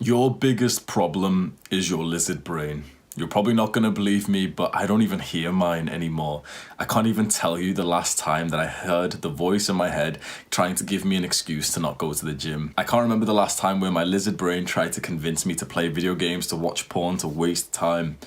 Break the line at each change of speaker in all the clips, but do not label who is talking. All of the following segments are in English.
Your biggest problem is your lizard brain. You're probably not going to believe me, but I don't even hear mine anymore. I can't even tell you the last time that I heard the voice in my head trying to give me an excuse to not go to the gym. I can't remember the last time where my lizard brain tried to convince me to play video games, to watch porn, to waste time.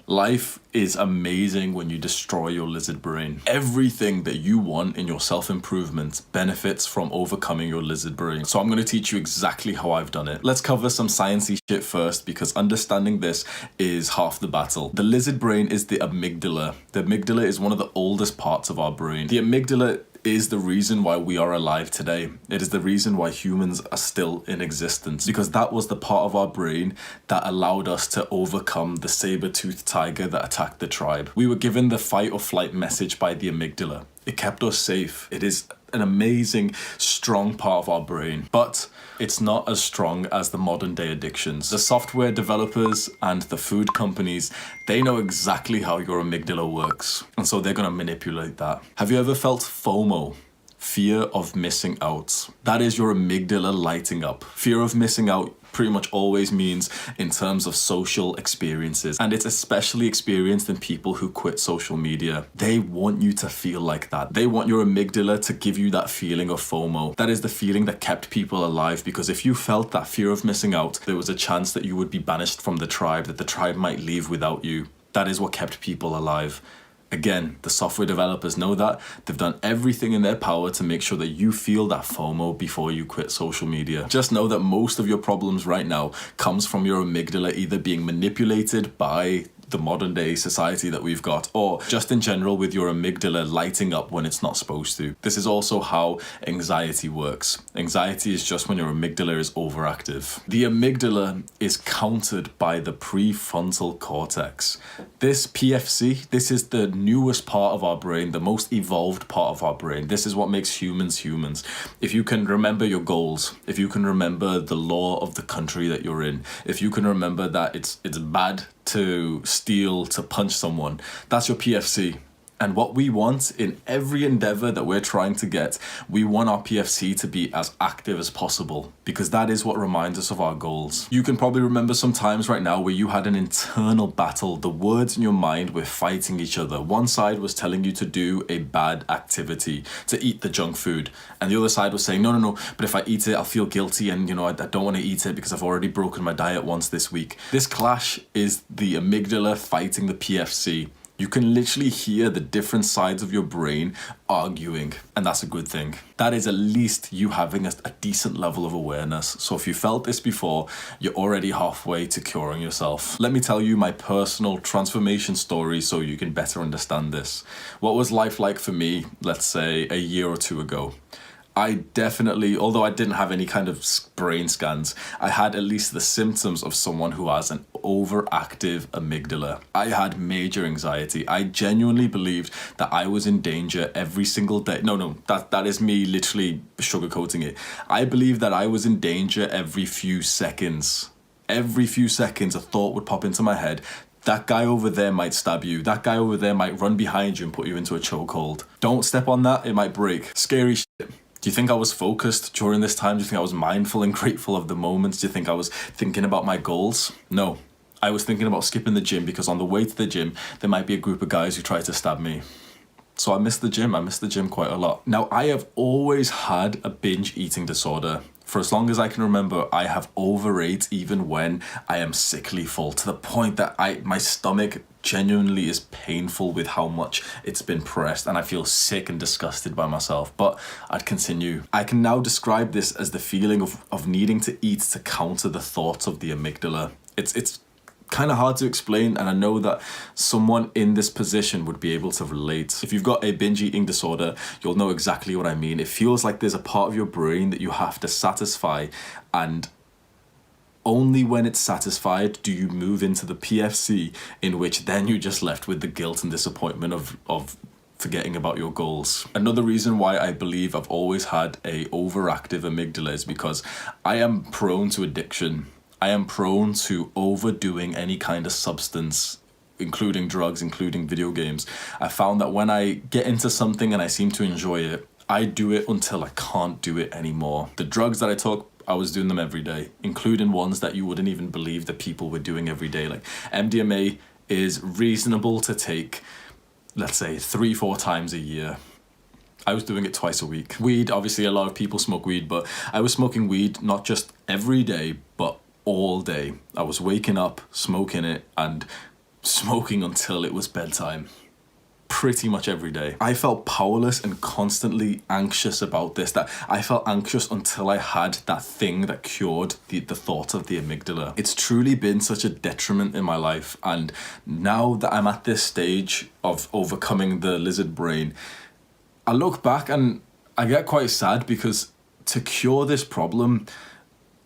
Life is amazing when you destroy your lizard brain. Everything that you want in your self-improvement benefits from overcoming your lizard brain. So I'm going to teach you exactly how I've done it. Let's cover some sciencey shit first, because understanding this is half the battle. The lizard brain is the amygdala. The amygdala is one of the oldest parts of our brain. The amygdala is the reason why we are alive today. It is the reason why humans are still in existence, because that was the part of our brain that allowed us to overcome the saber-toothed tiger that attacked the tribe. We were given the fight or flight message by the amygdala. It kept us safe. It is an amazing, strong part of our brain, but it's not as strong as the modern day addictions. The software developers and the food companies, they know exactly how your amygdala works, and so they're gonna manipulate that. Have you ever felt FOMO? Fear of missing out. That is your amygdala lighting up. Fear of missing out pretty much always means in terms of social experiences, and it's especially experienced in people who quit social media. They want you to feel like that. They want your amygdala to give you that feeling of FOMO. That is the feeling that kept people alive, because if you felt that fear of missing out, there was a chance that you would be banished from the tribe, that the tribe might leave without you. That is what kept people alive. Again, the software developers know that. They've done everything in their power to make sure that you feel that FOMO before you quit social media. Just know that most of your problems right now comes from your amygdala either being manipulated by the modern day society that we've got, or just in general with your amygdala lighting up when it's not supposed to. This is also how anxiety works. Anxiety is just when your amygdala is overactive. The amygdala is countered by the prefrontal cortex. This PFC, this is the newest part of our brain, the most evolved part of our brain. This is what makes humans humans. If you can remember your goals, if you can remember the law of the country that you're in, if you can remember that it's bad to steal, to punch someone, that's your PFC. And what we want in every endeavor that we're trying to get, we want our PFC to be as active as possible, because that is what reminds us of our goals. You can probably remember some times right now where you had an internal battle. The words in your mind were fighting each other. One side was telling you to do a bad activity, to eat the junk food. And the other side was saying, no, but if I eat it, I'll feel guilty, and I don't want to eat it because I've already broken my diet once this week. This clash is the amygdala fighting the PFC. You can literally hear the different sides of your brain arguing, and that's a good thing. That is at least you having a decent level of awareness. So if you felt this before, you're already halfway to curing yourself. Let me tell you my personal transformation story so you can better understand this. What was life like for me, let's say a year or two ago? I definitely, although I didn't have any kind of brain scans, I had at least the symptoms of someone who has an overactive amygdala. I had major anxiety. I genuinely believed that I was in danger every single day. No, that is me literally sugarcoating it. I believed that I was in danger every few seconds. Every few seconds, a thought would pop into my head. That guy over there might stab you. That guy over there might run behind you and put you into a chokehold. Don't step on that, it might break. Scary shit. Do you think I was focused during this time? Do you think I was mindful and grateful of the moments? Do you think I was thinking about my goals? No. I was thinking about skipping the gym, because on the way to the gym, there might be a group of guys who try to stab me. So I missed the gym. I missed the gym quite a lot. Now, I have always had a binge eating disorder. For as long as I can remember, I have overate even when I am sickly full, to the point that my stomach genuinely is painful with how much it's been pressed, and I feel sick and disgusted by myself, but I'd continue. I can now describe this as the feeling of needing to eat to counter the thoughts of the amygdala. It's kind of hard to explain, and I know that someone in this position would be able to relate. If you've got a binge eating disorder, you'll know exactly what I mean. It feels like there's a part of your brain that you have to satisfy, and only when it's satisfied do you move into the PFC, in which then you're just left with the guilt and disappointment of forgetting about your goals. Another reason why I believe I've always had a overactive amygdala is because I am prone to addiction. I am prone to overdoing any kind of substance, including drugs, including video games. I found that when I get into something and I seem to enjoy it, I do it until I can't do it anymore. The drugs that I took I was doing them every day, including ones that you wouldn't even believe that people were doing every day. Like MDMA is reasonable to take, let's say 3-4 times a year. I was doing it twice a week. Weed, obviously a lot of people smoke weed, but I was smoking weed not just every day, but all day. I was waking up, smoking it, and smoking until it was bedtime. Pretty much every day. I felt powerless and constantly anxious about this. That I felt anxious until I had that thing that cured the thought of the amygdala. It's truly been such a detriment in my life, and now that I'm at this stage of overcoming the lizard brain, I look back and I get quite sad, because to cure this problem,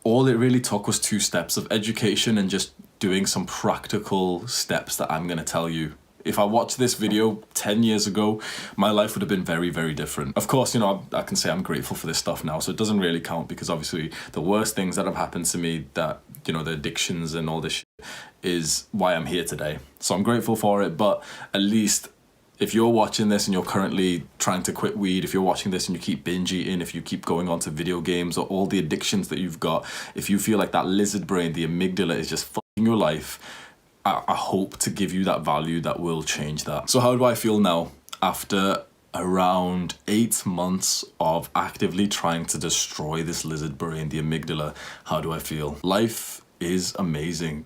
all it really took was 2 steps of education and just doing some practical steps that I'm going to tell you. If I watched this video 10 years ago, my life would have been very, very different. Of course, you know, I can say I'm grateful for this stuff now, so it doesn't really count, because obviously the worst things that have happened to me, that, you know, the addictions and all this shit, is why I'm here today. So I'm grateful for it, but at least if you're watching this and you're currently trying to quit weed, if you're watching this and you keep binge eating, if you keep going on to video games or all the addictions that you've got, if you feel like that lizard brain, the amygdala, is just fucking your life, I hope to give you that value that will change that. So how do I feel now after around 8 months of actively trying to destroy this lizard brain, the amygdala? How do I feel? Life is amazing.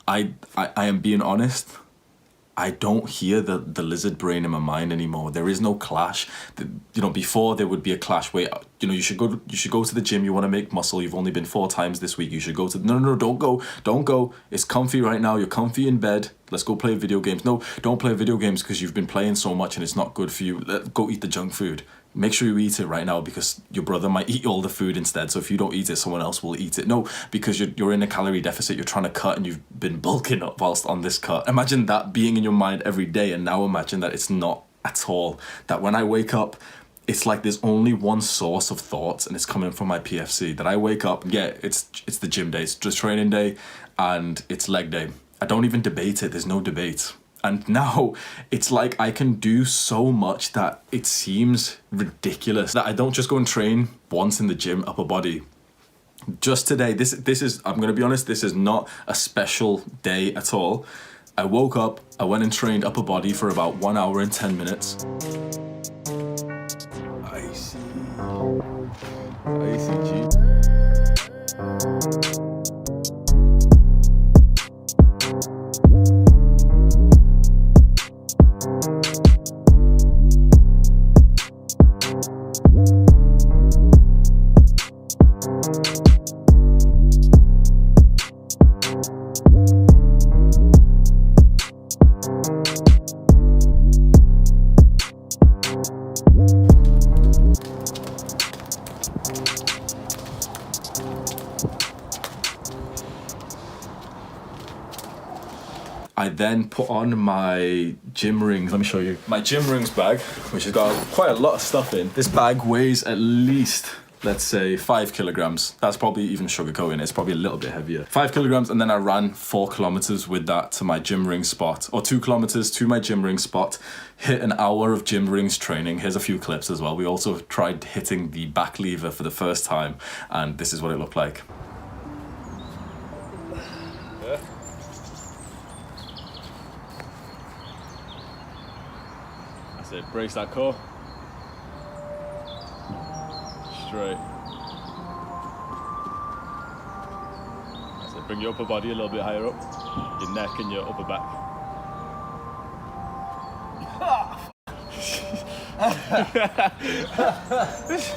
I am being honest. I don't hear the lizard brain in my mind anymore. There is no clash. You know, before there would be a clash where, you know, you should go to the gym, you want to make muscle, you've only been 4 times this week, you should go to, no, don't go. It's comfy right now, you're comfy in bed, let's go play video games. No, don't play video games because you've been playing so much and it's not good for you. Go eat the junk food. Make sure you eat it right now, because your brother might eat all the food instead. So if you don't eat it, someone else will eat it. No, because you're in a calorie deficit, you're trying to cut and you've been bulking up whilst on this cut. Imagine that being in your mind every day, and now imagine that it's not at all. That when I wake up, it's like there's only one source of thoughts, and it's coming from my PFC. That I wake up, yeah, it's the gym day, it's just training day, and it's leg day. I don't even debate it, there's no debate. And now it's like I can do so much that it seems ridiculous that I don't just go and train once in the gym, upper body. Just today, this is, I'm going to be honest, this is not a special day at all. I woke up, I went and trained upper body for about 1 hour and 10 minutes. I see G. I then put on my gym rings. Let me show you. My gym rings bag, which has got quite a lot of stuff in. This bag weighs at least, let's say, 5 kilograms. That's probably even sugarcoating. It's probably a little bit heavier. 5 kilograms, and then I ran 4 kilometers with that to my gym ring spot, or 2 kilometers to my gym ring spot. Hit an hour of gym rings training. Here's a few clips as well. We also tried hitting the back lever for the first time, and this is what it looked like. Yeah. That's it. Brace that core. Straight. That's it. Bring your upper body a little bit higher up. Your neck and your upper back.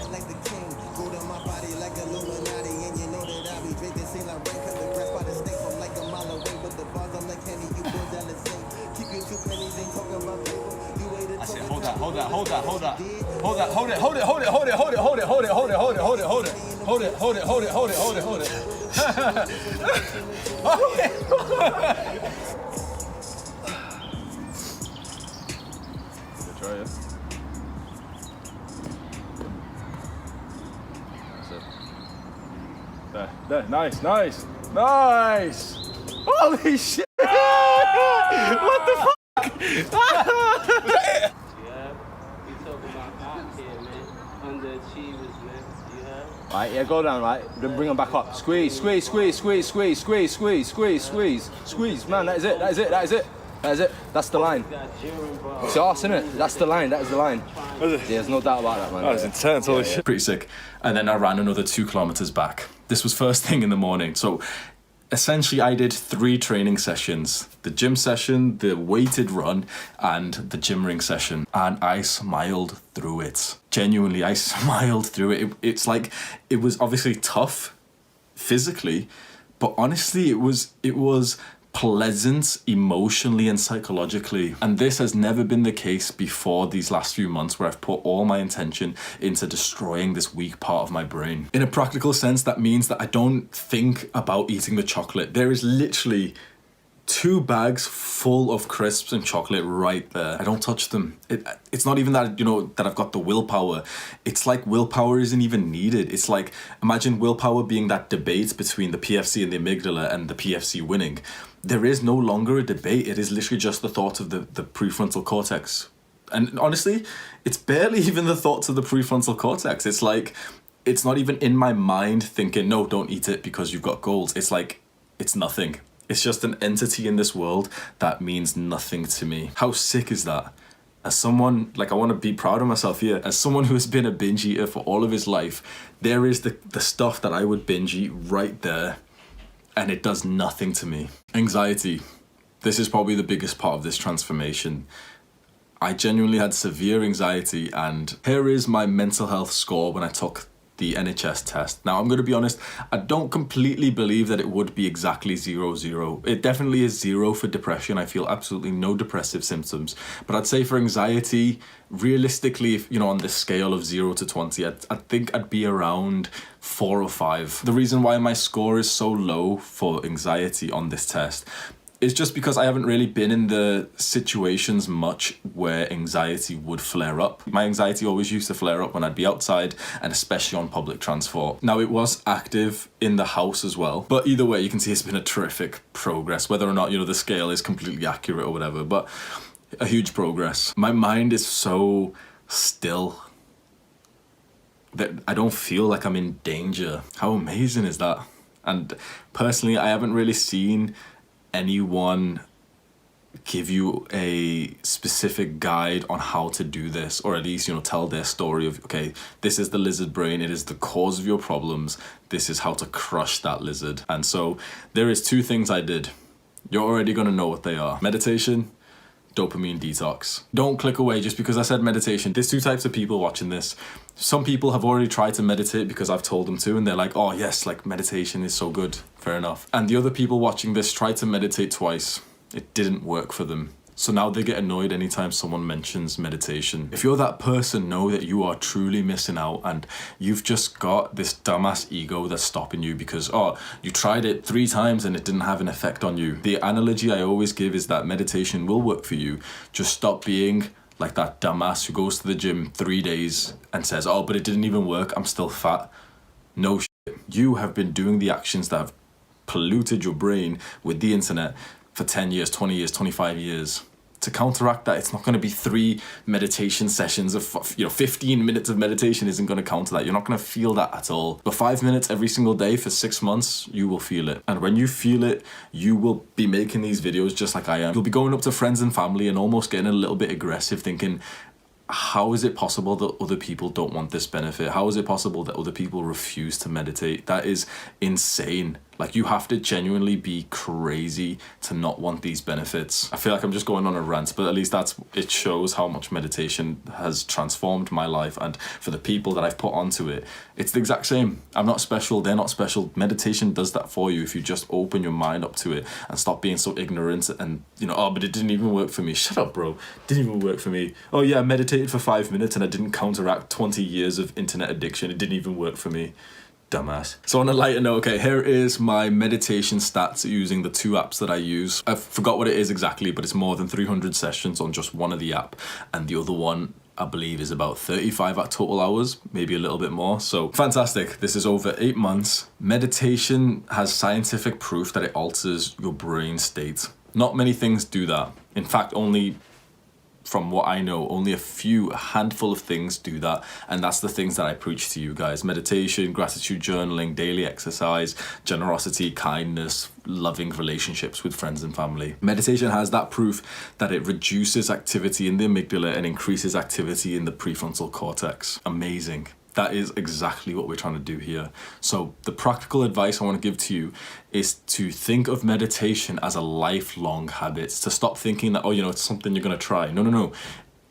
Like the king, go down my body like Illuminati, and you know that I be drinking, seem like rain, cause the breath by the stink from like a mile away, but the bars I'm like candy, you go down the sink. Keep your 2 pennies, ain't talking about paper. You waited. I said, hold that. Try it. There, nice. Holy shit! What the fuck?
Yeah, we talk about art here, man. Underachievers, man. You have? Right, yeah, go down, right? Then bring them back up. Squeeze, squeeze, squeeze, squeeze, squeeze, squeeze, squeeze, squeeze, squeeze, squeeze. Man, that is it, that is it, that is it. That is it. That's the line. It's arse, isn't it? That's the line, that is the line. Yeah, there's no doubt about that, man.
That was intense, holy shit.
Pretty sick. And then I ran another 2 kilometers back. This was first thing in the morning. So essentially I did 3 training sessions: the gym session, the weighted run, and the gym ring session. And I smiled through it. Genuinely, I smiled through it. It's like, it was obviously tough physically, but honestly, it was pleasant emotionally and psychologically. And this has never been the case before these last few months, where I've put all my intention into destroying this weak part of my brain. In a practical sense, that means that I don't think about eating the chocolate. There is literally 2 bags full of crisps and chocolate right there. I don't touch them. It's not even that, that I've got the willpower. It's like willpower isn't even needed. It's like, imagine willpower being that debate between the PFC and the amygdala and the PFC winning. There is no longer a debate. It is literally just the thoughts of the prefrontal cortex. And honestly, it's barely even the thoughts of the prefrontal cortex. It's like, it's not even in my mind thinking, no, don't eat it because you've got goals. It's like, it's nothing. It's just an entity in this world that means nothing to me. How sick is that? As someone, I want to be proud of myself here, as someone who has been a binge eater for all of his life, there is the stuff that I would binge eat right there, and it does nothing to me. Anxiety. This is probably the biggest part of this transformation. I genuinely had severe anxiety, and here is my mental health score when I took the NHS test. Now, I'm going to be honest, I don't completely believe that it would be exactly 0-0. It definitely is 0 for depression. I feel absolutely no depressive symptoms. But I'd say for anxiety, realistically, if, on this scale of 0 to 20, I think I'd be around 4 or 5. The reason why my score is so low for anxiety on this test is just because I haven't really been in the situations much where anxiety would flare up. My anxiety always used to flare up when I'd be outside, and especially on public transport. Now, it was active in the house as well, but either way, you can see it's been a terrific progress, whether or not, the scale is completely accurate or whatever, but a huge progress. My mind is so still that I don't feel like I'm in danger. How amazing is that? And personally, I haven't really seen anyone give you a specific guide on how to do this, or at least tell their story of, okay, this is the lizard brain, it is the cause of your problems, this is how to crush that lizard. And so there is 2 things I did. You're already going to know what they are: meditation, dopamine detox. Don't click away just because I said meditation. There's 2 types of people watching this. Some people have already tried to meditate because I've told them to, and they're like, oh yes, meditation is so good. Fair enough. And the other people watching this tried to meditate twice. It didn't work for them. So now they get annoyed anytime someone mentions meditation. If you're that person, know that you are truly missing out, and you've just got this dumbass ego that's stopping you because, you tried it 3 times and it didn't have an effect on you. The analogy I always give is that meditation will work for you. Just stop being like that dumbass who goes to the gym 3 days and says, oh, but it didn't even work, I'm still fat. No shit. You have been doing the actions that have polluted your brain with the internet for 10 years, 20 years, 25 years. To counteract that, it's not going to be 3 meditation sessions of 15 minutes of meditation isn't going to counter that. You're not going to feel that at all. But 5 minutes every single day for 6 months, you will feel it. And when you feel it, you will be making these videos just like I am. You'll be going up to friends and family and almost getting a little bit aggressive, thinking, how is it possible that other people don't want this benefit? How is it possible that other people refuse to meditate? That is insane. You have to genuinely be crazy to not want these benefits. I feel like I'm just going on a rant, but at least it shows how much meditation has transformed my life, and for the people that I've put onto it, it's the exact same. I'm not special, they're not special. Meditation does that for you if you just open your mind up to it and stop being so ignorant and, oh, but it didn't even work for me. Shut up, bro. Didn't even work for me. Oh yeah, I meditated for 5 minutes and I didn't counteract 20 years of internet addiction. It didn't even work for me. Dumbass. So on a lighter note, okay, here is my meditation stats using the 2 apps that I use. I forgot what it is exactly, but it's more than 300 sessions on just one of the app, and the other one I believe is about 35 at total hours, maybe a little bit more. So fantastic. This is over 8 months. Meditation has scientific proof that it alters your brain state. Not many things do that. In fact, only from what I know, only a handful of things do that. And that's the things that I preach to you guys. Meditation, gratitude journaling, daily exercise, generosity, kindness, loving relationships with friends and family. Meditation has that proof that it reduces activity in the amygdala and increases activity in the prefrontal cortex. Amazing. That is exactly what we're trying to do here. So the practical advice I want to give to you is to think of meditation as a lifelong habit. To stop thinking that, it's something you're going to try. No.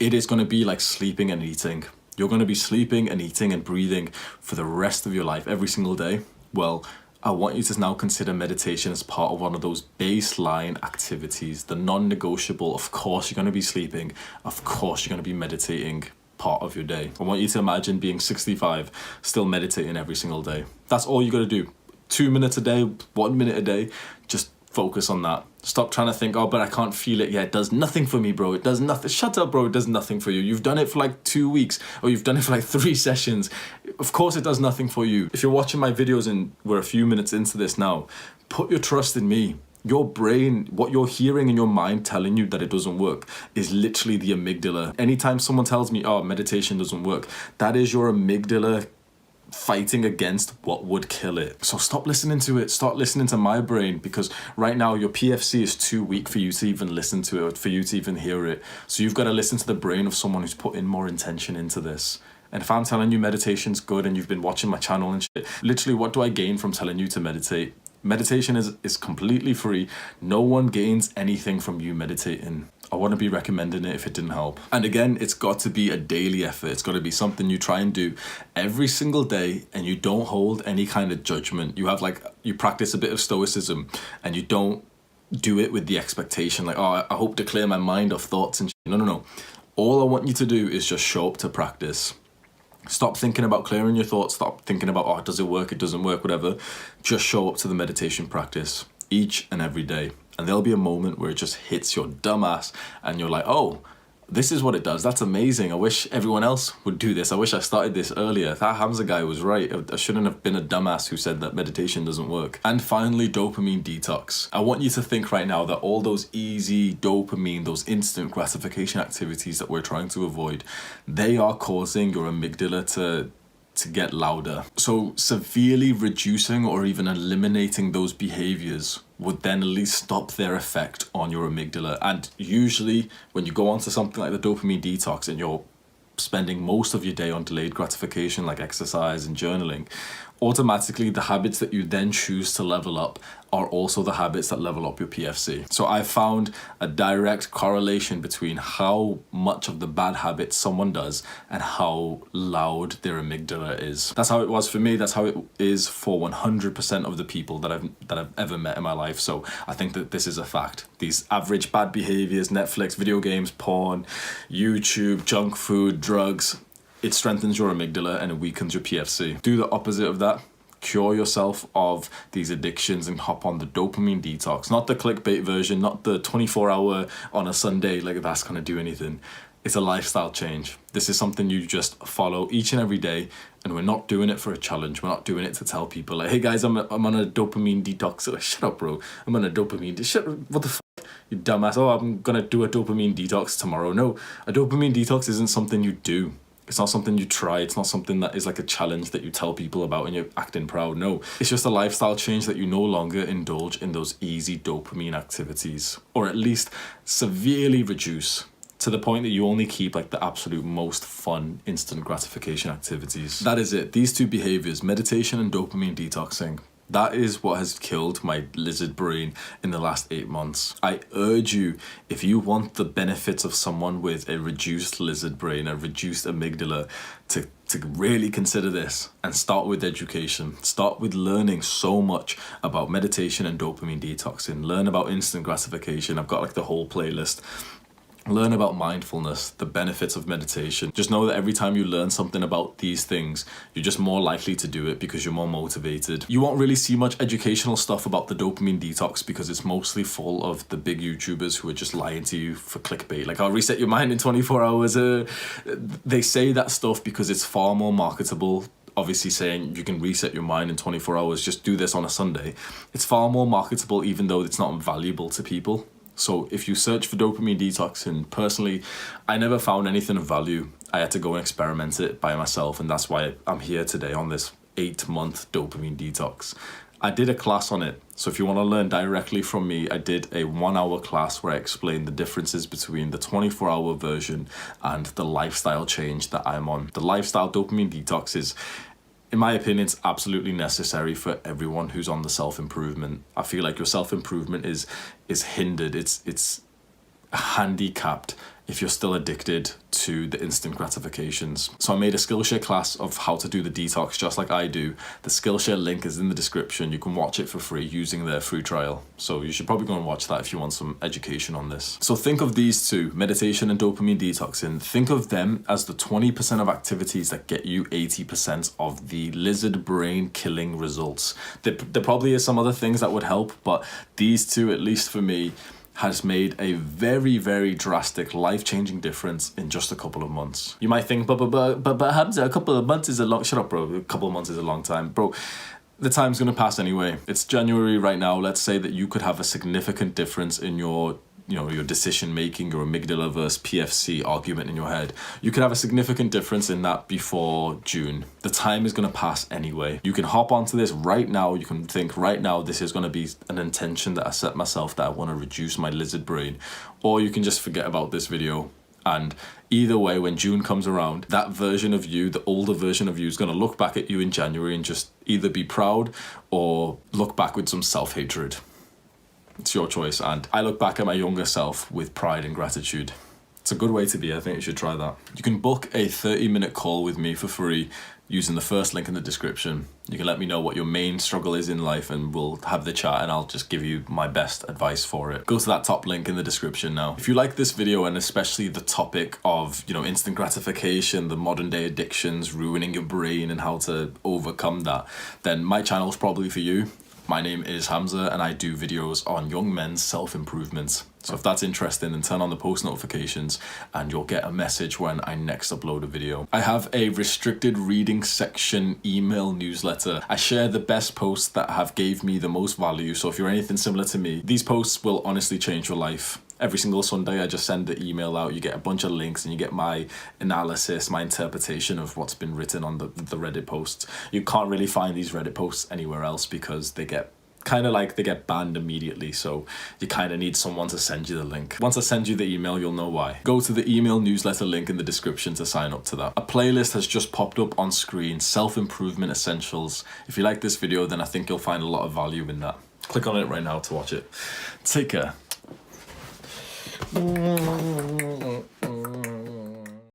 It is going to be like sleeping and eating. You're going to be sleeping and eating and breathing for the rest of your life, every single day. Well, I want you to now consider meditation as part of one of those baseline activities, the non-negotiable. Of course, you're going to be sleeping. Of course, you're going to be meditating part of your day. I want you to imagine being 65, still meditating every single day. That's all you got to do. 2 minutes a day, 1 minute a day. Just focus on that. Stop trying to think, but I can't feel it. Yeah, it does nothing for me, bro. It does nothing. Shut up, bro. It does nothing for you. You've done it for like 2 weeks, or you've done it for like 3 sessions. Of course it does nothing for you. If you're watching my videos and we're a few minutes into this now, put your trust in me. Your brain, what you're hearing in your mind telling you that it doesn't work is literally the amygdala. Anytime someone tells me, meditation doesn't work, that is your amygdala fighting against what would kill it. So stop listening to it. Start listening to my brain, because right now your PFC is too weak for you to even listen to it, for you to even hear it. So you've got to listen to the brain of someone who's put in more intention into this. And if I'm telling you meditation's good and you've been watching my channel and shit, literally what do I gain from telling you to meditate? Meditation is completely free. No one gains anything from you meditating. I wouldn't be recommending it if it didn't help. And again, it's got to be a daily effort. It's got to be something you try and do every single day, and you don't hold any kind of judgment. You practice a bit of stoicism, and you don't do it with the expectation like, I hope to clear my mind of thoughts and shit. No. All I want you to do is just show up to practice. Stop thinking about clearing your thoughts. Stop thinking about, does it work? It doesn't work, whatever. Just show up to the meditation practice each and every day. And there'll be a moment where it just hits your dumb ass and you're like, this is what it does. That's amazing. I wish everyone else would do this. I wish I started this earlier. That Hamza guy was right. I shouldn't have been a dumbass who said that meditation doesn't work. And finally, dopamine detox. I want you to think right now that all those easy dopamine, those instant gratification activities that we're trying to avoid, they are causing your amygdala to get louder. So severely reducing or even eliminating those behaviors would then at least stop their effect on your amygdala. And usually when you go onto something like the dopamine detox and you're spending most of your day on delayed gratification like exercise and journaling, automatically the habits that you then choose to level up are also the habits that level up your PFC. So I found a direct correlation between how much of the bad habits someone does and how loud their amygdala is. That's how it was for me. That's how it is for 100% of the people that I've ever met in my life. So I think that this is a fact. These average bad behaviors, Netflix, video games, porn, YouTube, junk food, drugs, it strengthens your amygdala and it weakens your PFC. Do the opposite of that. Cure yourself of these addictions and hop on the dopamine detox. Not the clickbait version, not the 24-hour on a Sunday, like that's gonna do anything. It's a lifestyle change. This is something you just follow each and every day, and we're not doing it for a challenge. We're not doing it to tell people like, hey guys, I'm on a dopamine detox. Like, shut up, bro. I'm on a dopamine what the fuck? You dumbass. I'm gonna do a dopamine detox tomorrow. No, a dopamine detox isn't something you do. It's not something you try. It's not something that is like a challenge that you tell people about and you're acting proud. No, it's just a lifestyle change that you no longer indulge in those easy dopamine activities, or at least severely reduce to the point that you only keep like the absolute most fun instant gratification activities. That is it. These two behaviors, meditation and dopamine detoxing, that is what has killed my lizard brain in the last 8 months. I urge you, if you want the benefits of someone with a reduced lizard brain, a reduced amygdala, to really consider this and start with education. Start with learning so much about meditation and dopamine detoxing. Learn about instant gratification. I've got like the whole playlist. Learn about mindfulness, the benefits of meditation. Just know that every time you learn something about these things, you're just more likely to do it because you're more motivated. You won't really see much educational stuff about the dopamine detox because it's mostly full of the big YouTubers who are just lying to you for clickbait. Like, I'll reset your mind in 24 hours. They say that stuff because it's far more marketable. Obviously saying you can reset your mind in 24 hours, just do this on a Sunday. It's far more marketable even though it's not valuable to people. So if you search for dopamine detoxing, personally, I never found anything of value. I had to go and experiment it by myself, and that's why I'm here today on this 8-month dopamine detox. I did a class on it, so if you want to learn directly from me, I did a 1-hour class where I explained the differences between the 24-hour version and the lifestyle change that I'm on. The lifestyle dopamine detox is, in my opinion, it's absolutely necessary for everyone who's on the self-improvement. I feel like your self-improvement is hindered, it's handicapped if you're still addicted to the instant gratifications. So I made a Skillshare class of how to do the detox just like I do. The Skillshare link is in the description. You can watch it for free using their free trial. So you should probably go and watch that if you want some education on this. So think of these two, meditation and dopamine detoxing. Think of them as the 20% of activities that get you 80% of the lizard brain killing results. There probably is some other things that would help, but these two, at least for me, has made a very, very drastic, life-changing difference in just a couple of months. You might think, but Hamza, a couple of months is a long... Shut up, bro. A couple of months is a long time. Bro, the time's going to pass anyway. It's January right now. Let's say that you could have a significant difference in your decision making, your amygdala versus PFC argument in your head. You could have a significant difference in that before June. The time is going to pass anyway. You can hop onto this right now. You can think right now, this is going to be an intention that I set myself, that I want to reduce my lizard brain. Or you can just forget about this video. And either way, when June comes around, that version of you, the older version of you, is going to look back at you in January and just either be proud or look back with some self-hatred. It's your choice, and I look back at my younger self with pride and gratitude. It's a good way to be. I think you should try that. You can book a 30-minute call with me for free using the first link in the description. You can let me know what your main struggle is in life, and we'll have the chat, and I'll just give you my best advice for it. Go to that top link in the description now. If you like this video, and especially the topic of, instant gratification, the modern day addictions, ruining your brain and how to overcome that, then my channel's probably for you. My name is Hamza, and I do videos on young men's self-improvement. So if that's interesting, then turn on the post notifications and you'll get a message when I next upload a video. I have a restricted reading section email newsletter. I share the best posts that have gave me the most value. So if you're anything similar to me, these posts will honestly change your life. Every single Sunday, I just send the email out. You get a bunch of links and you get my analysis, my interpretation of what's been written on the Reddit posts. You can't really find these Reddit posts anywhere else because they get banned immediately. So you kind of need someone to send you the link. Once I send you the email, you'll know why. Go to the email newsletter link in the description to sign up to that. A playlist has just popped up on screen, Self-Improvement Essentials. If you like this video, then I think you'll find a lot of value in that. Click on it right now to watch it. Take care.